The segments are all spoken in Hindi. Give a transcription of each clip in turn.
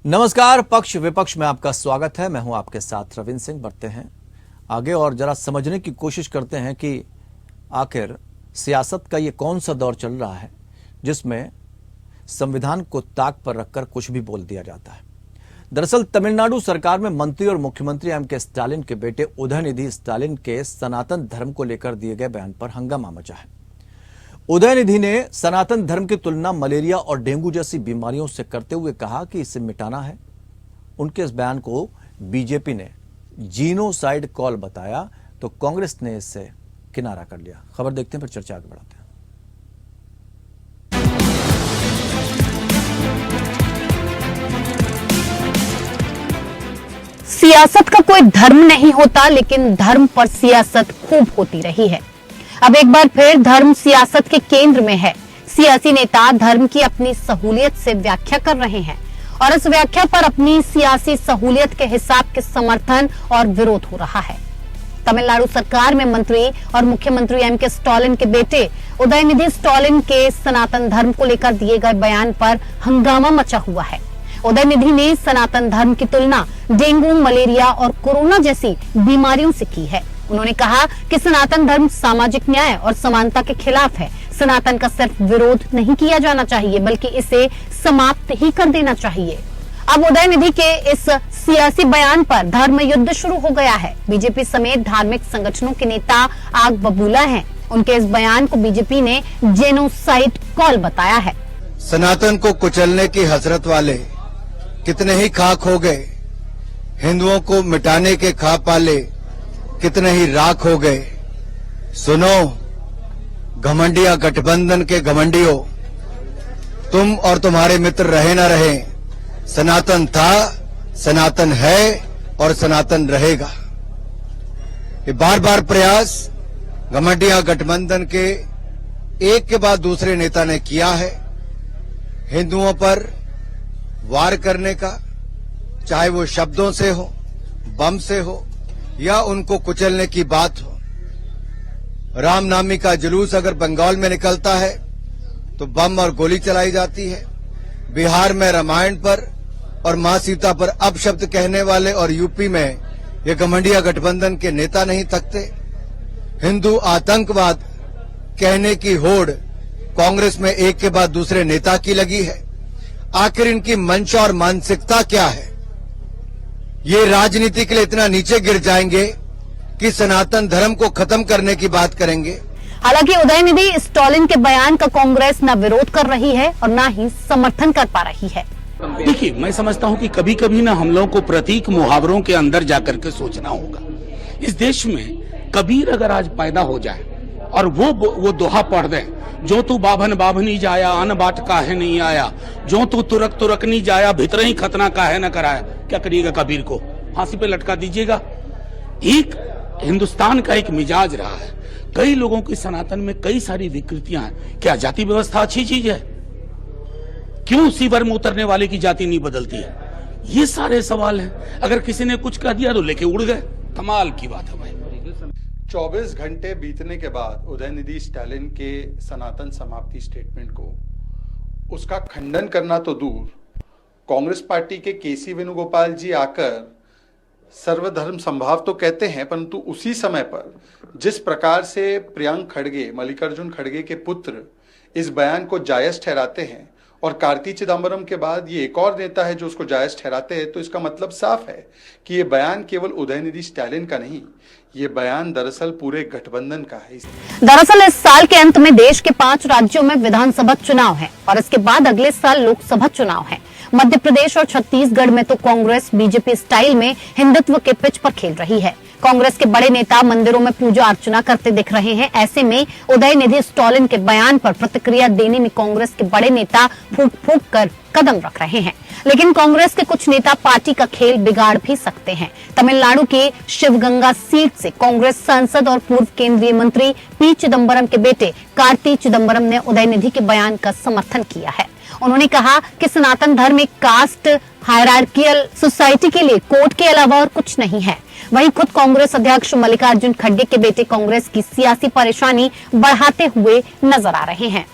नमस्कार, पक्ष विपक्ष में आपका स्वागत है। मैं हूं आपके साथ रविंद्र सिंह। बढ़ते हैं आगे और जरा समझने की कोशिश करते हैं कि आखिर सियासत का ये कौन सा दौर चल रहा है जिसमें संविधान को ताक पर रखकर कुछ भी बोल दिया जाता है। दरअसल तमिलनाडु सरकार में मंत्री और मुख्यमंत्री एम के स्टालिन के बेटे उदयनिधि स्टालिन के सनातन धर्म को लेकर दिए गए बयान पर हंगामा मचा है। उदयनिधि ने सनातन धर्म की तुलना मलेरिया और डेंगू जैसी बीमारियों से करते हुए कहा कि इसे मिटाना है। उनके इस बयान को बीजेपी ने जीनोसाइड कॉल बताया तो कांग्रेस ने इससे किनारा कर लिया। खबर देखते हैं, फिर चर्चा आगे बढ़ाते हैं। सियासत का कोई धर्म नहीं होता, लेकिन धर्म पर सियासत खूब होती रही है। अब एक बार फिर धर्म सियासत के केंद्र में है। सियासी नेता धर्म की अपनी सहूलियत से व्याख्या कर रहे हैं और इस व्याख्या पर अपनी सियासी सहूलियत के हिसाब के समर्थन और विरोध हो रहा है। तमिलनाडु सरकार में मंत्री और मुख्यमंत्री एम के स्टालिन के बेटे उदयनिधि स्टालिन के सनातन धर्म को लेकर दिए गए बयान पर हंगामा मचा हुआ है। उदयनिधि ने सनातन धर्म की तुलना डेंगू, मलेरिया और कोरोना जैसी बीमारियों से की है। उन्होंने कहा कि सनातन धर्म सामाजिक न्याय और समानता के खिलाफ है। सनातन का सिर्फ विरोध नहीं किया जाना चाहिए, बल्कि इसे समाप्त ही कर देना चाहिए। अब उदयनिधि के इस सियासी बयान पर धर्म युद्ध शुरू हो गया है। बीजेपी समेत धार्मिक संगठनों के नेता आग बबूला हैं। उनके इस बयान को बीजेपी ने जेनोसाइड कॉल बताया है। सनातन को कुचलने की हसरत वाले कितने ही खाक हो गए, हिंदुओं को मिटाने के खा पाले कितने ही राख हो गए। सुनो घमंडिया गठबंधन के घमंडियों, तुम और तुम्हारे मित्र रहे ना रहे, सनातन था, सनातन है और सनातन रहेगा। ये बार बार प्रयास घमंडिया गठबंधन के एक के बाद दूसरे नेता ने किया है हिंदुओं पर वार करने का, चाहे वो शब्दों से हो, बम से हो या उनको कुचलने की बात हो। रामनामी का जुलूस अगर बंगाल में निकलता है तो बम और गोली चलाई जाती है। बिहार में रामायण पर और मां सीता पर अपशब्द कहने वाले और यूपी में ये घमंडिया गठबंधन के नेता नहीं थकते। हिंदू आतंकवाद कहने की होड़ कांग्रेस में एक के बाद दूसरे नेता की लगी है। आखिर इनकी मंशा और मानसिकता क्या है? ये राजनीति के लिए इतना नीचे गिर जाएंगे कि सनातन धर्म को खत्म करने की बात करेंगे। हालांकि उदयनिधि स्टालिन के बयान का कांग्रेस न विरोध कर रही है और न ही समर्थन कर पा रही है। देखिए, मैं समझता हूं कि कभी कभी ना हम लोगों को प्रतीक मुहावरों के अंदर जाकर के सोचना होगा। इस देश में कबीर अगर आज पैदा हो जाए और वो दोहा पढ़ दे, जो तू बाभन बाभनी जाया, अन बाट काहे नहीं आया, जो तू तुरक तुरक नहीं जाया, भीतर ही खतना काहे न कराया, क्या करिएगा? कबीर को फांसी पे लटका दीजिएगा। एक हिंदुस्तान का एक मिजाज रहा है, कई लोगों की सनातन में कई सारी विकृतियां हैं। क्या जाति व्यवस्था अच्छी चीज है? क्यों सीवर में उतरने वाले की जाति नहीं बदलती है? ये सारे सवाल हैं। अगर किसी ने कुछ कह दिया तो लेके उड़ गए। कमाल की बात है भाई। 24 घंटे बीतने के बाद उदयनिधि स्टालिन के सनातन समाप्ति स्टेटमेंट को उसका खंडन करना तो दूर, कांग्रेस पार्टी के केसी वेणुगोपाल जी आकर सर्वधर्म संभाव तो कहते हैं, परंतु उसी समय पर जिस प्रकार से प्रियंक खड़गे, मल्लिकार्जुन खड़गे के पुत्र इस बयान को जायज ठहराते हैं और कार्ति चिदंबरम के बाद ये एक और नेता है जो उसको जायज ठहराते हैं, तो इसका मतलब साफ है कि ये बयान केवल उदयनिधि स्टालिन का नहीं, ये बयान दरअसल पूरे गठबंधन का है। दरअसल इस साल के अंत में देश के 5 राज्यों में विधानसभा चुनाव है और इसके बाद अगले साल लोकसभा चुनाव है। मध्य प्रदेश और छत्तीसगढ़ में तो कांग्रेस बीजेपी स्टाइल में हिंदुत्व के पिच पर खेल रही है। कांग्रेस के बड़े नेता मंदिरों में पूजा अर्चना करते दिख रहे हैं। ऐसे में उदयनिधि स्टालिन के बयान पर प्रतिक्रिया देने में कांग्रेस के बड़े नेता फूंक फूंक कर कदम रख रहे हैं, लेकिन कांग्रेस के कुछ नेता पार्टी का खेल बिगाड़ भी सकते हैं। तमिलनाडु की शिवगंगा सीट से कांग्रेस सांसद और पूर्व केंद्रीय मंत्री पी चिदंबरम के बेटे कार्ति चिदंबरम ने उदयनिधि के बयान का समर्थन किया है। उन्होंने कहा कि सनातन धर्म एक कास्ट हायरार्कियल सोसाइटी के लिए कोर्ट के अलावा और कुछ नहीं है। वहीं खुद कांग्रेस अध्यक्ष मल्लिकार्जुन खड़गे के बेटे कांग्रेस की सियासी परेशानी बढ़ाते हुए नजर आ रहे हैं।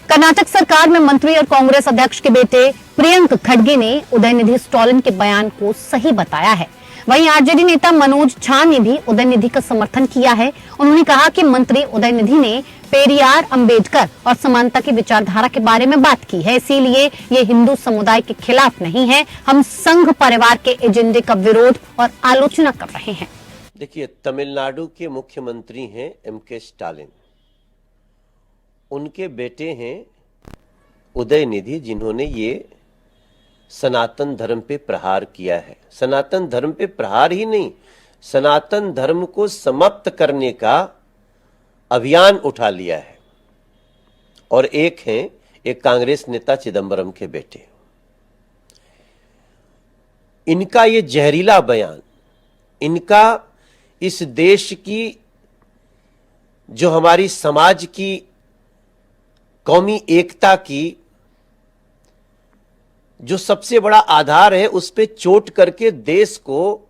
कर्नाटक सरकार में मंत्री और कांग्रेस अध्यक्ष के बेटे प्रियंक खड़गे ने उदयनिधि स्टालिन के बयान को सही बताया है। वहीं आरजेडी नेता मनोज झा ने भी उदयनिधि का समर्थन किया है। उन्होंने कहा कि मंत्री उदयनिधि ने पेरियार, अंबेडकर और समानता की विचारधारा के बारे में बात की है, इसीलिए ये हिंदू समुदाय के खिलाफ नहीं है। हम संघ परिवार के एजेंडे का विरोध और आलोचना कर रहे हैं। देखिए, तमिलनाडु के मुख्यमंत्री हैं एम.के. स्टालिन, उनके बेटे हैं उदयनिधि, जिन्होंने ये सनातन धर्म पे प्रहार किया है। सनातन धर्म पे प्रहार ही नहीं, सनातन धर्म को समाप्त करने का अभियान उठा लिया है। और एक कांग्रेस नेता चिदंबरम के बेटे। इनका ये जहरीला बयान, इनका इस देश की, जो हमारी समाज की कौमी एकता की जो सबसे बड़ा आधार है, उस पे चोट करके देश को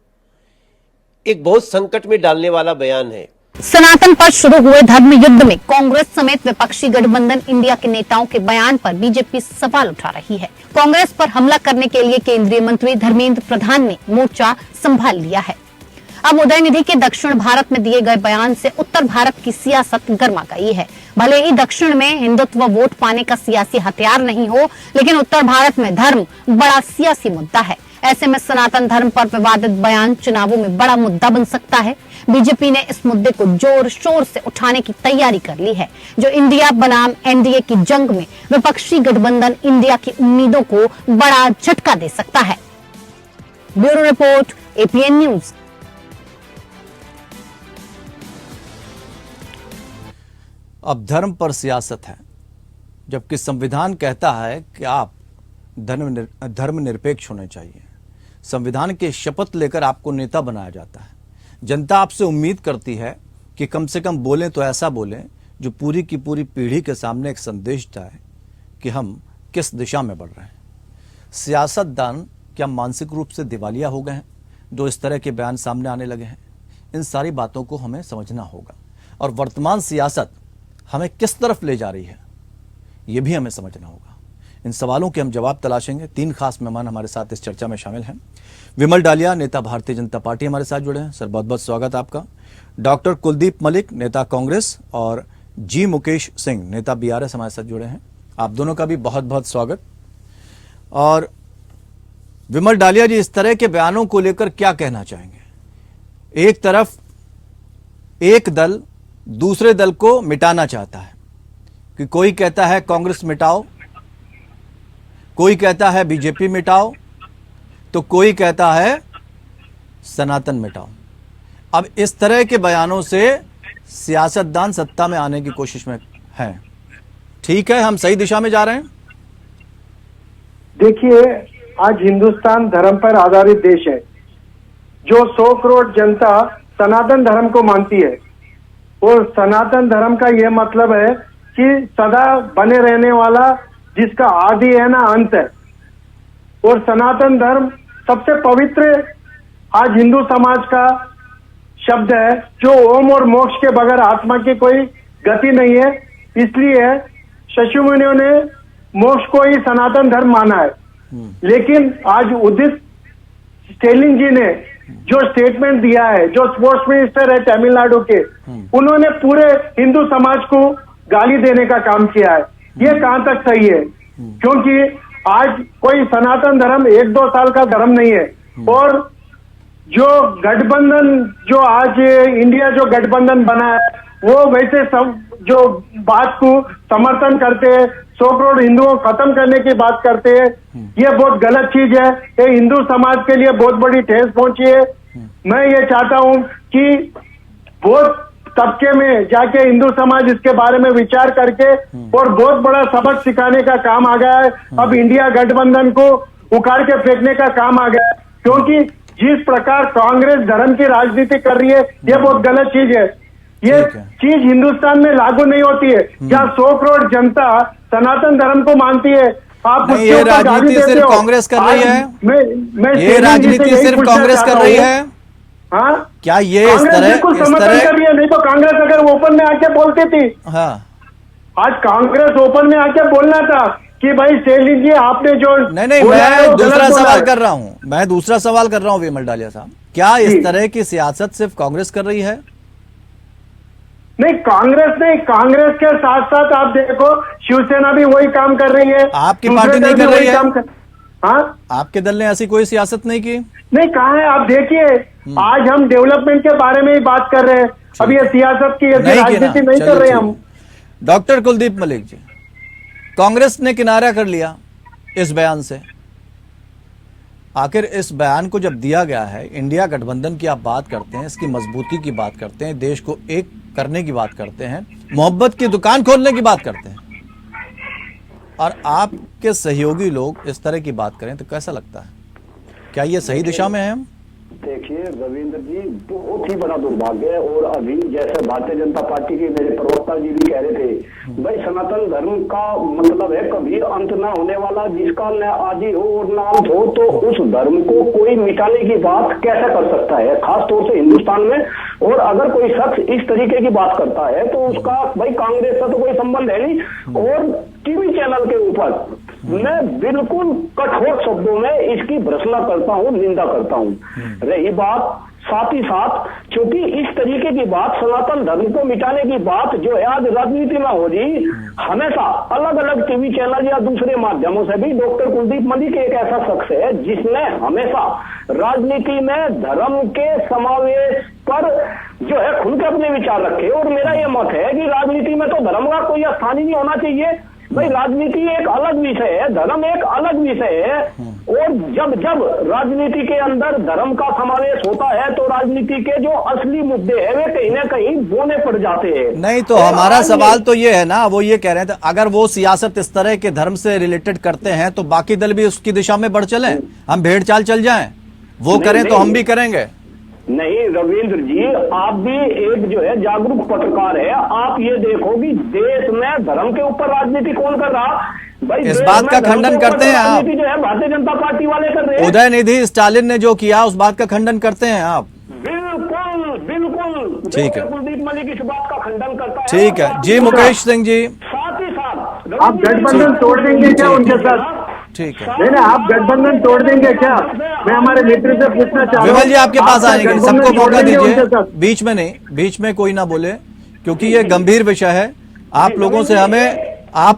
एक बहुत संकट में डालने वाला बयान है। सनातन पर शुरू हुए धर्म युद्ध में कांग्रेस समेत विपक्षी गठबंधन इंडिया के नेताओं के बयान पर बीजेपी सवाल उठा रही है। कांग्रेस पर हमला करने के लिए केंद्रीय मंत्री धर्मेंद्र प्रधान ने मोर्चा संभाल लिया है। अब उदयनिधि के दक्षिण भारत में दिए गए बयान से उत्तर भारत की सियासत गर्मा गई है। भले ही दक्षिण में हिंदुत्व वोट पाने का सियासी हथियार नहीं हो, लेकिन उत्तर भारत में धर्म बड़ा सियासी मुद्दा है। ऐसे में सनातन धर्म पर विवादित बयान चुनावों में बड़ा मुद्दा बन सकता है। बीजेपी ने इस मुद्दे को जोर शोर से उठाने की तैयारी कर ली है, जो इंडिया बनाम एनडीए की जंग में विपक्षी गठबंधन इंडिया की उम्मीदों को बड़ा झटका दे सकता है। Bureau report, APN news. अब धर्म पर सियासत है, जबकि संविधान कहता है कि आप धर्मनिरपेक्ष होने चाहिए। संविधान की शपथ लेकर आपको नेता बनाया जाता है। जनता आपसे उम्मीद करती है कि कम से कम बोलें तो ऐसा बोलें जो पूरी की पूरी पीढ़ी के सामने एक संदेश जाए कि हम किस दिशा में बढ़ रहे हैं। सियासतदान क्या मानसिक रूप से दिवालिया हो गए हैं जो इस तरह के बयान सामने आने लगे हैं? इन सारी बातों को हमें समझना होगा और वर्तमान सियासत हमें किस तरफ ले जा रही है, ये भी हमें समझना होगा। इन सवालों के हम जवाब तलाशेंगे। 3 खास मेहमान हमारे साथ इस चर्चा में शामिल हैं। विमल डालिया, नेता भारतीय जनता पार्टी, हमारे साथ जुड़े हैं। सर, बहुत बहुत स्वागत आपका। डॉक्टर कुलदीप मलिक, नेता कांग्रेस, और जी मुकेश सिंह, नेता बीआरएस, हमारे साथ जुड़े हैं। आप दोनों का भी बहुत बहुत स्वागत। और विमल डालिया जी, इस तरह के बयानों को लेकर क्या कहना चाहेंगे? एक तरफ एक दल दूसरे दल को मिटाना चाहता है कि कोई कहता है कांग्रेस मिटाओ, कोई कहता है बीजेपी मिटाओ, तो कोई कहता है सनातन मिटाओ। अब इस तरह के बयानों से सियासतदान सत्ता में आने की कोशिश में हैं। ठीक है, हम सही दिशा में जा रहे हैं? देखिए, आज हिंदुस्तान धर्म पर आधारित देश है। जो 100 करोड़ जनता सनातन धर्म को मानती है, और सनातन धर्म का यह मतलब है कि सदा बने रहने वाला, जिसका आदि है ना अंत है। और सनातन धर्म सबसे पवित्र आज हिंदू समाज का शब्द है, जो ओम और मोक्ष के बगैर आत्मा की कोई गति नहीं है। इसलिए ऋषि मुनियों ने मोक्ष को ही सनातन धर्म माना है। लेकिन आज उदित स्टालिन जी ने जो स्टेटमेंट दिया है, जो स्पोर्ट्स मिनिस्टर है तमिलनाडु के, उन्होंने पूरे हिंदू समाज को गाली देने का काम किया है। ये कहां तक सही है? क्योंकि आज कोई सनातन धर्म 1-2 साल का धर्म नहीं है। और जो गठबंधन, जो आज इंडिया जो गठबंधन बना है, वो वैसे सब जो बात को समर्थन करते हैं, 100 करोड़ हिंदुओं को खत्म करने की बात करते हैं, ये बहुत गलत चीज है। ये हिंदू समाज के लिए बहुत बड़ी ठेस पहुंची है। मैं ये चाहता हूं कि बहुत तबके में जाके हिंदू समाज इसके बारे में विचार करके और बहुत बड़ा सबक सिखाने का काम आ गया है। अब इंडिया गठबंधन को उखाड़ के फेंकने का काम आ गया है, क्योंकि जिस प्रकार कांग्रेस धर्म की राजनीति कर रही है, ये बहुत गलत चीज है। ये चीज हिंदुस्तान में लागू नहीं होती है, जहाँ 100 करोड़ जनता सनातन धर्म को मानती है। आप ये राजनीति सिर्फ कांग्रेस कर रही है? ये राजनीति सिर्फ कांग्रेस कर रही है? हाँ, क्या ये इस तरह समर्थन कर रही है? नहीं तो कांग्रेस अगर ओपन में आके बोलती थी, हाँ, आज कांग्रेस ओपन में आके बोलना था कि भाई शैली जी आपने जो नहीं, बोला है मैं वो दूसरा गलत बोला सवाल है। कर रहा हूं, मैं दूसरा सवाल कर रहा हूं विमल डालिया साहब, क्या इस तरह की सियासत सिर्फ कांग्रेस कर रही है? नहीं, कांग्रेस के साथ साथ आप देखो शिवसेना भी वही काम कर रही है, आपकी दूसरे पार्टी नहीं दल भी कर रही वही है? काम कर। हाँ, आपके दल ने ऐसी कोई सियासत नहीं की? नहीं, कहाँ है? आप देखिए, आज हम डेवलपमेंट के बारे में ही बात कर रहे हैं, अब ये सियासत की नहीं की ना? राजनीति नहीं चलिए, कर रहे ठीक हम। है। डॉक्टर कुलदीप मलिक जी, कांग्रेस ने किनारा कर लिया इस बयान से। आखिर इस बयान को जब दिया गया है, इंडिया गठबंधन की आप बात करते हैं, इसकी मजबूती की बात करते हैं, देश को एक करने की बात करते हैं, मोहब्बत की दुकान खोलने की बात करते हैं, और आपके सहयोगी लोग इस तरह की बात करें तो कैसा लगता है? क्या ये सही दिशा में है हम? देखिए रविंद्र जी, बहुत ही बड़ा दुर्भाग्य है। और अभी जैसे भारतीय जनता पार्टी के मेरे प्रवक्ता जी भी कह रहे थे, भाई सनातन धर्म का मतलब है कभी अंत ना होने वाला, जिसका न आदि हो और न अंत हो, तो उस धर्म को कोई मिटाने की बात कैसे कर सकता है, खास तौर से हिंदुस्तान में। और अगर कोई शख्स इस तरीके की बात करता है तो उसका भाई कांग्रेस से तो कोई संबंध है नहीं। और टीवी चैनल के ऊपर मैं बिल्कुल कठोर शब्दों में इसकी भर्त्सना करता हूं, निंदा करता हूं। रही बात साथ ही साथ, क्योंकि इस तरीके की बात, सनातन धर्म को मिटाने की बात जो है आज राजनीति में हो रही, हमेशा अलग अलग टीवी चैनल या दूसरे माध्यमों से भी डॉक्टर कुलदीप मलिक एक ऐसा शख्स है जिसने हमेशा राजनीति में धर्म के समावेश पर जो है खुल के अपने विचार रखे। और मेरा यह मत है कि राजनीति में तो धर्म का कोई स्थान ही नहीं होना चाहिए। भाई राजनीति एक अलग विषय है, धर्म एक अलग विषय है। और जब जब राजनीति के अंदर धर्म का समावेश होता है तो राजनीति के जो असली मुद्दे हैं वे कहीं ना कहीं बोने पड़ जाते हैं। नहीं तो हमारा सवाल तो ये है ना, वो ये कह रहे हैं अगर वो सियासत इस तरह के धर्म से रिलेटेड करते हैं तो बाकी दल भी उसकी दिशा में बढ़ चलें, हम भेड़ चाल चल जाएं, वो करें तो हम भी करेंगे। नहीं रविंद्र जी, आप भी एक जो है जागरूक पत्रकार है, आप ये देखो कि देश में धर्म के ऊपर राजनीति कौन कर रहा? भाई इस बात का खंडन करते हैं आप? राजनीति जो है भारतीय जनता पार्टी वाले कर रहे हैं। उदयनिधि स्टालिन ने जो किया उस बात का खंडन करते हैं आप? बिल्कुल बिल्कुल, ठीक है, कुलदीप मलिक इस बात का खंडन करता है। ठीक है जी। मुकेश सिंह जी, साथ ही साथ आप गठबंधन तोड़ देंगे क्या उनके साथ? ठीक है। नहीं, आप गठबंधन तोड़ देंगे क्या? मैं हमारे मित्र से पूछना चाह रहा हूँ। विमल जी आपके पास आप आएंगे, गठबंधन सबको तोड़ मौका देंगे उनके दीजिए, साथ? बीच में नहीं, बीच में कोई ना बोले, क्योंकि ये गंभीर विषय है। आप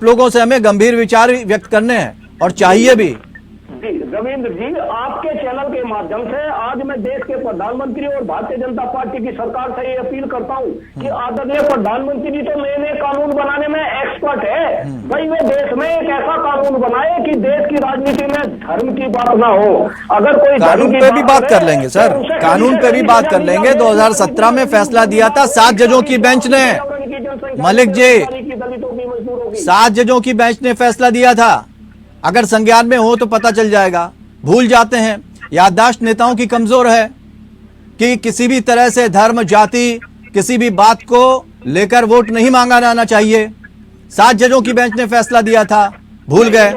लोगों से हमें गंभीर विचार व्यक्त करने हैं और चाहिए भी। जी रविंद्र जी, आपके चैनल के माध्यम से आज मैं देश के प्रधानमंत्री और भारतीय जनता पार्टी की सरकार से ये अपील करता हूं कि आदरणीय प्रधानमंत्री जी तो नए नए कानून बनाने में एक्सपर्ट है, भाई वे देश में एक ऐसा कानून बनाए कि देश की राजनीति में धर्म की बात ना हो। अगर कोई कानून पे भी बात कर लेंगे सर, कानून पे भी बात कर लेंगे। 2017 में फैसला दिया था 7 जजों की बेंच ने, मलिक जी 7 जजों की बेंच ने फैसला दिया था। अगर संज्ञान में हो तो पता चल जाएगा, भूल जाते हैं। याददाश्त नेताओं की कमजोर है कि किसी भी तरह से धर्म, जाति, किसी भी बात को लेकर वोट नहीं मांगा जाना चाहिए। 7 जजों की बेंच ने फैसला दिया था, भूल गए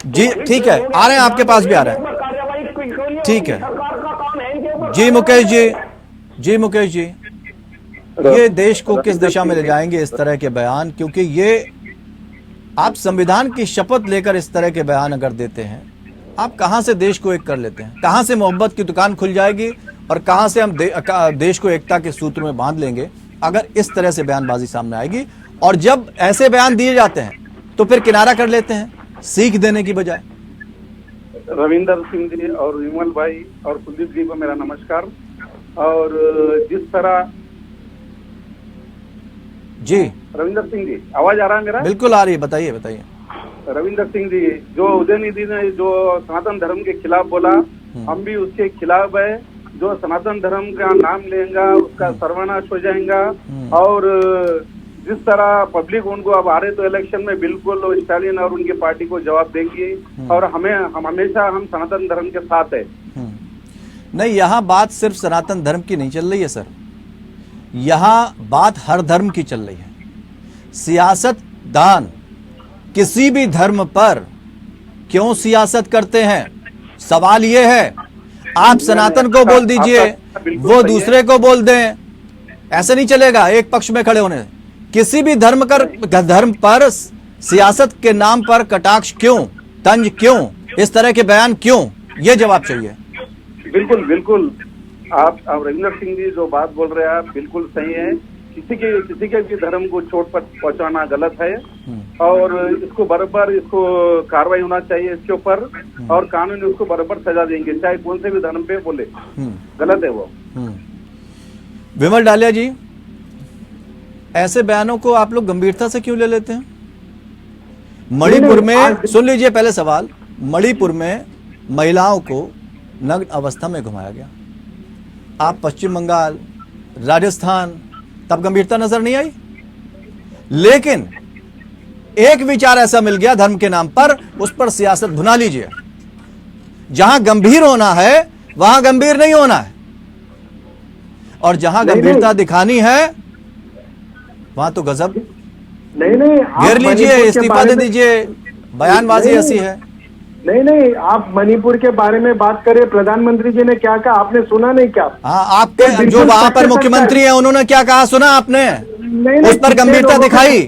जी। ठीक है, आ रहे हैं, आपके पास भी आ रहे हैं। ठीक है जी मुकेश जी, जी मुकेश जी, ये देश को किस दिशा में ले जाएंगे इस तरह के बयान? क्योंकि ये आप संविधान की शपथ लेकर इस तरह के बयान अगर देते हैं, आप कहां से देश को एक कर लेते हैं? कहां से मोहब्बत की दुकान खुल जाएगी और कहां से हम देश को एकता के सूत्र में बांध लेंगे अगर इस तरह से बयानबाजी सामने आएगी? और जब ऐसे बयान दिए जाते हैं तो फिर किनारा कर लेते हैं, सीख देने की बजाय। रविंदर सिंह जी और विमल भाई और कुलदीप जी को मेरा नमस्कार। और जिस तरह जी रविंदर सिंह जी, आवाज आ रहा है मेरा? बिल्कुल आ रही है, बताइए बताइए। रविंदर सिंह जी, जो उदयनिधि ने जो सनातन धर्म के खिलाफ बोला, हम भी उसके खिलाफ है। जो सनातन धर्म का नाम लेगा उसका सर्वनाश हो जाएगा। और जिस तरह पब्लिक उनको अब आ रहे तो इलेक्शन में बिल्कुल स्टालिन और उनकी पार्टी को जवाब देंगे। और हम हमेशा सनातन धर्म के साथ है। नहीं, यहाँ बात सिर्फ सनातन धर्म की नहीं चल रही है सर, यहाँ बात हर धर्म की चल रही है। सियासतदान किसी भी धर्म पर क्यों सियासत करते हैं? सवाल ये है, आप सनातन को बोल दीजिए, वो दूसरे को बोल दें, ऐसे नहीं चलेगा एक पक्ष में खड़े होने। किसी भी धर्म पर सियासत के नाम पर कटाक्ष क्यों, तंज क्यों, इस तरह के बयान क्यों, ये जवाब चाहिए। बिल्कुल बिल्कुल, आप रविंदर सिंह जी जो बात बोल रहे हैं आप बिल्कुल सही है। किसी के भी धर्म को चोट पर पहुंचाना गलत है और इसको बराबर इसको कार्रवाई होना चाहिए इसके ऊपर, और कानून उसको बराबर सजा देंगे, चाहे कौन से भी धर्म पे बोले, गलत है वो। विमल डालिया जी, ऐसे बयानों को आप लोग गंभीरता से क्यों ले लेते हैं? मणिपुर में, सुन लीजिए पहले सवाल, मणिपुर में महिलाओं को नग्न अवस्था में घुमाया गया, आप पश्चिम बंगाल, राजस्थान, तब गंभीरता नजर नहीं आई। लेकिन एक विचार ऐसा मिल गया धर्म के नाम पर, उस पर सियासत भुना लीजिए। जहां गंभीर होना है वहां गंभीर नहीं होना है, और जहां गंभीरता दिखानी है वहां तो गजब। नहीं, घेर लीजिए, इस्तीफा दे दीजिए, बयानबाजी ऐसी है। नहीं, आप मणिपुर के बारे में बात करें, प्रधानमंत्री जी ने क्या कहा आपने सुना नहीं क्या? हाँ, आपके जो वहां पर मुख्यमंत्री हैं उन्होंने क्या कहा सुना आपने? उस पर गंभीरता दिखाई?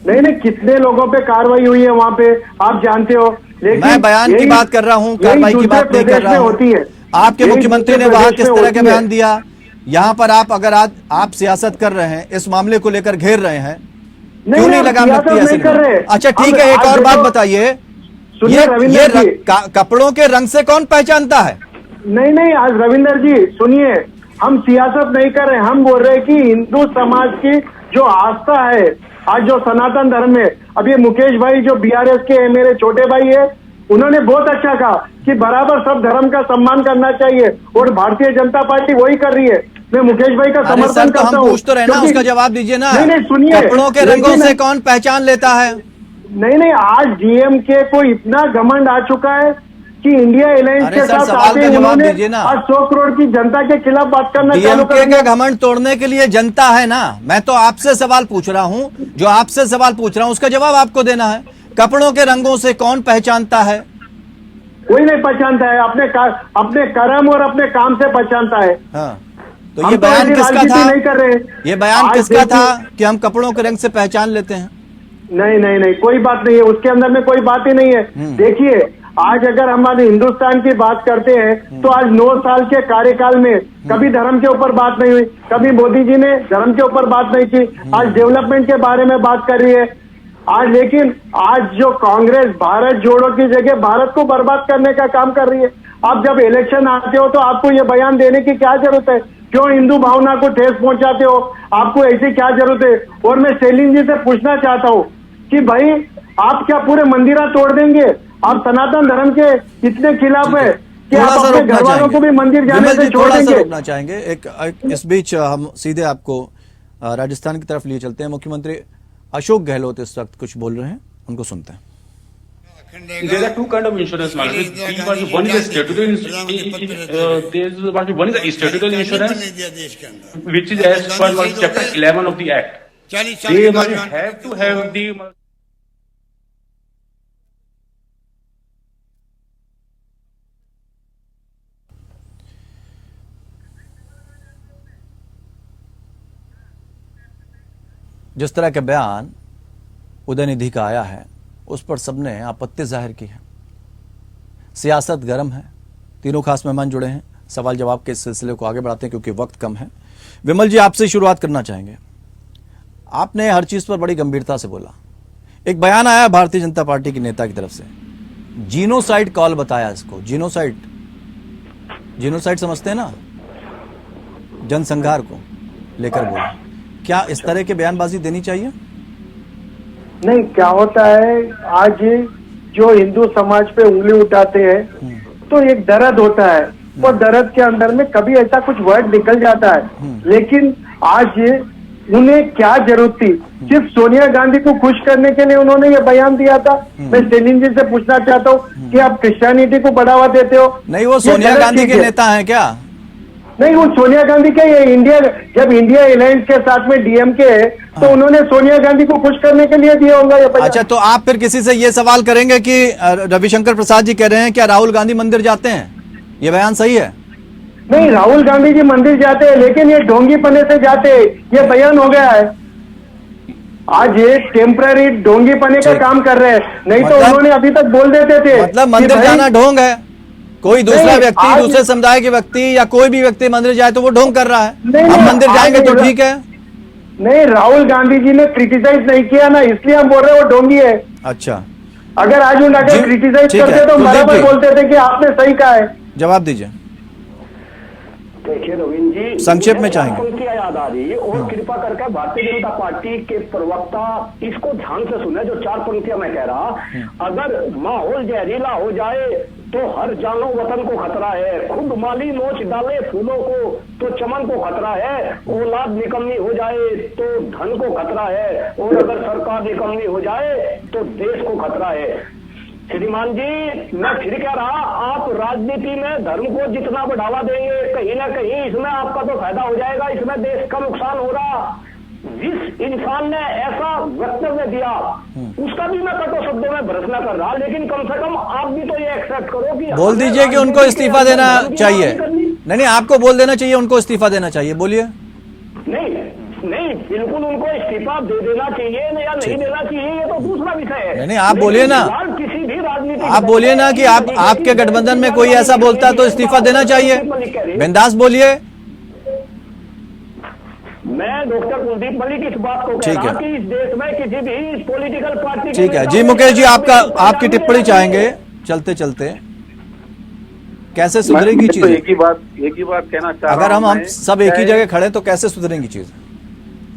नहीं, कितने लोगों पे कार्रवाई हुई है वहाँ पे आप जानते हो। लेकिन मैं बयान की बात कर रहा हूँ, कार्रवाई की बात नहीं कर रहा हूँ। होती है आपके मुख्यमंत्री ने वहां किस तरह का बयान दिया, यहाँ पर अगर आप सियासत कर रहे हैं, इस मामले को लेकर घेर रहे हैं, क्यों नहीं लगाम लगती ऐसे? अच्छा ठीक है, एक और बात बताइए, ये कपड़ों के रंग से कौन पहचानता है? नहीं, आज रविंदर जी सुनिए, हम सियासत नहीं कर रहे, हम बोल रहे हैं कि हिंदू समाज की जो आस्था है, आज जो सनातन धर्म है, अब ये मुकेश भाई जो बीआरएस के मेरे छोटे भाई है, उन्होंने बहुत अच्छा कहा कि बराबर सब धर्म का सम्मान करना चाहिए, और भारतीय जनता पार्टी वही कर रही है। मैं मुकेश भाई का समर्थन करता हूँ। पूछ तो रहे ना, उसका जवाब दीजिए ना। नहीं, सुनिए, कपड़ों के रंगों से कौन पहचान लेता है? नहीं, आज डीएमके को इतना घमंड आ चुका है कि इंडिया अलायंस के साथ आते उन्होंने आज 100 करोड़ की जनता के खिलाफ बात करना चालू कर दिया। डीएमके का घमंड तोड़ने के लिए जनता है ना। मैं तो आपसे सवाल पूछ रहा हूँ, जो आपसे सवाल पूछ रहा हूँ उसका जवाब आपको देना है। कपड़ों के रंगों से कौन पहचानता है? कोई नहीं पहचानता है, अपने कर्म और अपने काम से पहचानता है। हाँ, तो ये बयान किसका था? नहीं कर रहे, ये बयान किसका था कि हम कपड़ों के रंग से पहचान लेते हैं? नहीं, कोई बात नहीं है, उसके अंदर में कोई बात ही नहीं है। देखिए, आज अगर हमारे हिंदुस्तान की बात करते हैं तो आज 9 साल के कार्यकाल में कभी धर्म के ऊपर बात नहीं हुई, कभी मोदी जी ने धर्म के ऊपर बात नहीं की। आज डेवलपमेंट के बारे में बात कर रही है आज, लेकिन आज जो कांग्रेस भारत जोड़ो की जगह भारत को बर्बाद करने का काम कर रही है। आप जब इलेक्शन आते हो तो आपको ये बयान देने की क्या जरूरत है? क्यों हिंदू भावना को ठेस पहुंचाते हो? आपको ऐसी क्या जरूरत है? और मैं सेलिम जी से पूछना चाहता हूँ कि भाई आप क्या पूरे मंदिरा तोड़ देंगे? आप सनातन धर्म के इतने खिलाफ है कि आप अपने घर वालों को भी मंदिर जाने से छोड़ देंगे? रोकना चाहेंगे। इस बीच हम सीधे आपको राजस्थान की तरफ लिए चलते हैं। मुख्यमंत्री अशोक गहलोत इस वक्त कुछ बोल रहे हैं, उनको सुनते हैं। There are two kind of insurance markets. One is a statutory one is a statutory insurance, which is as per chapter 11 of the Act. They have to have the जिस तरह का बयान उदयनिधि का आया है उस पर सबने आपत्ति जाहिर की है। सियासत गर्म है। तीनों खास मेहमान जुड़े हैं, सवाल जवाब के इस सिलसिले को आगे बढ़ाते हैं क्योंकि वक्त कम है। विमल जी, आपसे शुरुआत करना चाहेंगे। आपने हर चीज पर बड़ी गंभीरता से बोला। एक बयान आया भारतीय जनता पार्टी की नेता की तरफ से, जीनोसाइड कॉल बताया इसको। जीनोसाइड समझते हैं ना, जनसंहार को लेकर बोला। क्या इस तरह के बयानबाजी देनी चाहिए? नहीं, क्या होता है आज जो हिंदू समाज पे उंगली उठाते हैं तो एक दर्द होता है, और दर्द के अंदर में कभी ऐसा कुछ वर्ड निकल जाता है। लेकिन आज उन्हें क्या जरूरत थी? सिर्फ सोनिया गांधी को खुश करने के लिए उन्होंने ये बयान दिया था। मैं सेलिम जी से पूछना चाहता हूँ कि आप क्रिश्चियनिटी को बढ़ावा देते हो? नहीं, वो सोनिया गांधी के नेता हैं क्या? नहीं, वो सोनिया गांधी के इंडिया, जब इंडिया अलायंस के साथ में डीएमके है तो उन्होंने सोनिया गांधी को खुश करने के लिए दिया होगा ये बयान। अच्छा, तो आप फिर किसी से ये सवाल करेंगे कि रविशंकर प्रसाद जी कह रहे हैं क्या राहुल गांधी मंदिर जाते हैं? ये बयान सही है? नहीं, राहुल गांधी जी मंदिर जाते हैं, लेकिन ये ढोंगी पने से जाते हैं, ये बयान हो गया है। आज ये टेम्पररी ढोंगी पने का ठीक। काम कर रहे हैं, नहीं तो मतलब- उन्होंने अभी तक बोल देते थे मतलब कि मंदिर भाई- जाना ढोंग है? कोई दूसरा नहीं, व्यक्ति, आज- दूसरे समुदाय के व्यक्ति या कोई भी व्यक्ति मंदिर जाए तो वो ढोंग कर रहा है। नहीं, हम नहीं, मंदिर आज जाएंगे तो नहीं, ठीक है। नहीं, राहुल गांधी जी ने क्रिटिसाइज नहीं किया ना, इसलिए हम बोल रहे हैं वो ढोंगी है। अच्छा, अगर आज उन जी, अगर क्रिटिसाइज ठीक है, करते तो कुलदीप बराबर जी। बोलते थे कि आपने सही कहा है। जवाब दीजिए। देखिए रविंद्र जी, संक्षेप में मुझे चाहेंगे। पंक्तियां याद आ रही और कृपा करके भारतीय जनता पार्टी के प्रवक्ता इसको ध्यान से सुने, जो 4 पंक्तियां मैं कह रहा। अगर माहौल जहरीला हो जाए तो हर जानो वतन को खतरा है, खुद माली नोच डाले फूलों को तो चमन को खतरा है, औलाद निकम्मी हो जाए तो धन को खतरा है, और अगर सरकार निकम्मी हो जाए तो देश को खतरा है। श्रीमान जी, मैं फिर कह रहा, आप राजनीति में धर्म को जितना बढ़ावा देंगे कहीं ना कहीं इसमें आपका तो फायदा हो जाएगा, इसमें देश का नुकसान हो रहा। जिस इंसान ने ऐसा वक्तव्य दिया उसका भी मैं कटो शब्दों में भर्त्सना कर रहा, लेकिन कम से कम आप भी तो ये एक्सेप्ट करो कि बोल हमें दीजिए कि उनको राजनीति इस्तीफा के देना अंदर धर्म की चाहिए। बात नहीं करनी। नहीं, आपको बोल देना चाहिए उनको इस्तीफा देना चाहिए। बोलिए। नहीं, बिल्कुल उनको इस्तीफा दे देना चाहिए या नहीं देना चाहिए, ये तो दूसरा विषय है। नहीं, आप बोलिए ना। लेकिन किसी भी राजनीतिक आप बोलिए ना कि आप आपके गठबंधन में कोई ऐसा बोलता है तो इस्तीफा देना चाहिए। बिंदास बोलिए। मैं डॉक्टर कुलदीप मलिक इस बात को कह ठीक रहा है। कि इस देश में किसी भी पॉलिटिकल पार्टी के ठीक है नेता जी। को मुकेश जी, आपका आपकी जाने टिप्पणी देना चाहेंगे चाहिए। चलते चलते। कैसे सुधरेगी मैं तो चीज? एक ही बात कहना चाह रहा अगर हूं हम मैं, सब एक ही चाहे- जगह खड़े तो कैसे सुधरेंगी चीज?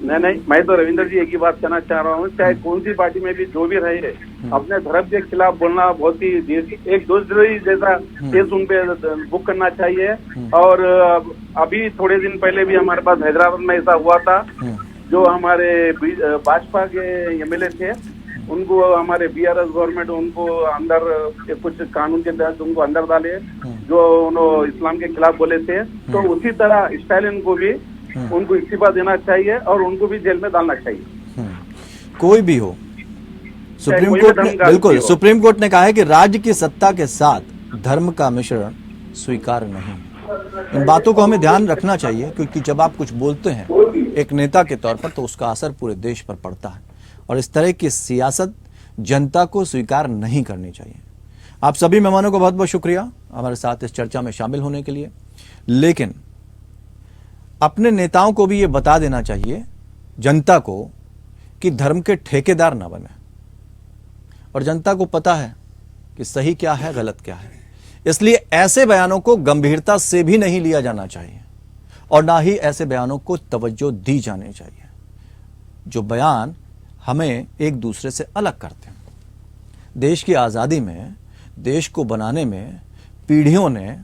नहीं, मैं तो रविंद्र जी एक ही बात कहना चाह रहा हूँ, चाहे कौन सी पार्टी में भी जो भी रहे, अपने धर्म के खिलाफ बोलना बहुत ही एक दूसरे जैसा केस उन पे बुक करना चाहिए। और अभी थोड़े दिन पहले भी हमारे पास हैदराबाद में ऐसा हुआ था, जो हमारे भाजपा के एमएलए थे, उनको हमारे बीआरएस गवर्नमेंट उनको अंदर कुछ कानून के तहत उनको अंदर डाले, जो उन्होंने इस्लाम के खिलाफ बोले थे। तो उसी तरह स्टालिन को भी उनको इस्तीफा देना चाहिए और उनको भी जेल में डालना चाहिए। कोई भी हो। सुप्रीम कोई भी कोर्ट ने, धर्म का बिल्कुल, व्यक्ति हो। सुप्रीम कोर्ट ने कहा है कि राज्य की सत्ता के साथ धर्म का मिश्रण स्वीकार नहीं। इन बातों को हमें ध्यान रखना चाहिए, क्योंकि जब आप कुछ बोलते हैं एक नेता के तौर पर तो उसका असर पूरे देश पर पड़ता है, और इस तरह की सियासत जनता को स्वीकार नहीं करनी चाहिए। आप सभी मेहमानों को बहुत बहुत शुक्रिया हमारे साथ इस चर्चा में शामिल होने के लिए। लेकिन अपने नेताओं को भी ये बता देना चाहिए जनता को कि धर्म के ठेकेदार ना बने, और जनता को पता है कि सही क्या है गलत क्या है। इसलिए ऐसे बयानों को गंभीरता से भी नहीं लिया जाना चाहिए, और ना ही ऐसे बयानों को तवज्जो दी जानी चाहिए जो बयान हमें एक दूसरे से अलग करते हैं। देश की आज़ादी में, देश को बनाने में पीढ़ियों ने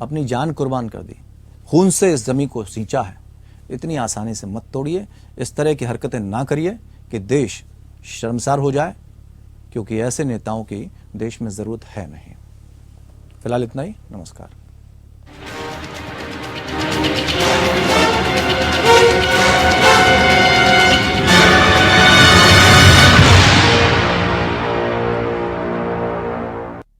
अपनी जान कुर्बान कर दी, खून से इस जमीन को सींचा है। इतनी आसानी से मत तोड़िए, इस तरह की हरकतें ना करिए कि देश शर्मसार हो जाए, क्योंकि ऐसे नेताओं की देश में ज़रूरत है नहीं। फिलहाल इतना ही। नमस्कार।